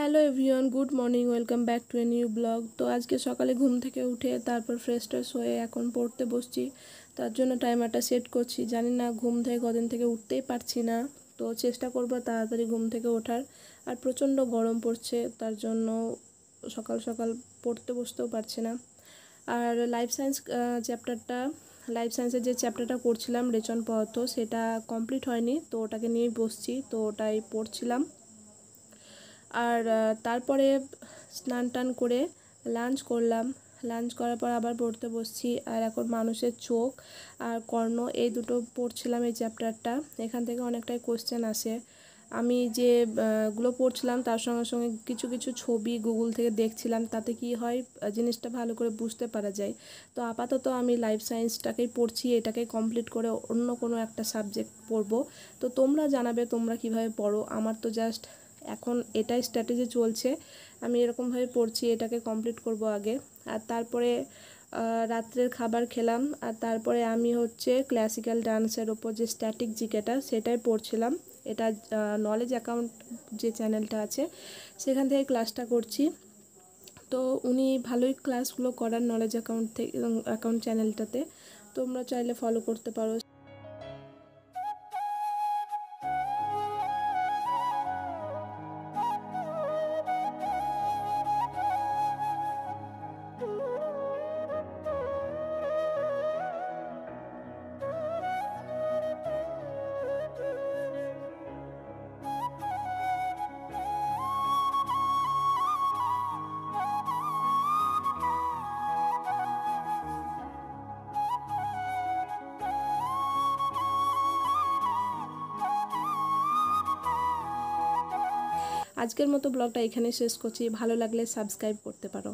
Hello everyone, good morning, welcome back to a new blog. তো আজকে সকালে ঘুম থেকে উঠে তারপর ফ্রেশ ট্রেশ হয়ে এখন পড়তে বসছি। তার জন্য টাইমারটা সেট করছি। জানি না, ঘুম থেকে কদিন থেকে উঠতেই পারছি না। তো চেষ্টা করবো তাড়াতাড়ি ঘুম থেকে ওঠার। আর প্রচণ্ড গরম পড়ছে, তার জন্য সকাল সকাল পড়তে বসতেও পারছি না। আর লাইফ সায়েন্সের যে চ্যাপ্টারটা পড়ছিলাম রেচন পদার্থ, সেটা কমপ্লিট হয়নি, তো ওটাকে নিয়েই বসছি, তো ওটাই পড়ছিলাম। আর তারপরে স্নান টান করে লাঞ্চ করলাম। লাঞ্চ করার পর আবার পড়তে বসছি। আর এখন মানুষের চোখ আর কর্ণ, এই দুটো পড়ছিলাম, এই চ্যাপ্টারটা। এখান থেকে অনেকটাই কোশ্চেন আসে। আমি যে গুলো পড়ছিলাম তার সঙ্গে সঙ্গে কিছু কিছু ছবি গুগল থেকে দেখছিলাম, তাতে কি হয় জিনিসটা ভালো করে বুঝতে পারা যায়। তো আপাতত আমি লাইফ সায়েন্সটাকেই পড়ছি, এটাকে কমপ্লিট করে অন্য কোনো একটা সাবজেক্ট পড়বো। তো তোমরা জানাবে তোমরা কিভাবে পড়ো। আমার তো জাস্ট এখন এটাই স্ট্র্যাটেজি চলছে, আমি এরকমভাবে পড়ছি, এটাকে কমপ্লিট করব আগে। আর তারপরে রাত্রের খাবার খেলাম। আর তারপরে আমি ক্লাসিক্যাল ডান্সের ওপর যে স্ট্যাটিক জিকেটা সেটাই পড়ছিলাম। এটা নলেজ অ্যাকাউন্ট যে চ্যানেলটা আছে সেখান থেকে ক্লাসটা করছি। তো উনি ভালোই ক্লাসগুলো করার নলেজ অ্যাকাউন্ট চ্যানেলটাতে, তোমরা চাইলে ফলো করতে পারো। আজকের মতো ব্লগটা এখানে শেষ করছি। ভালো লাগলে সাবস্ক্রাইব করতে পারো।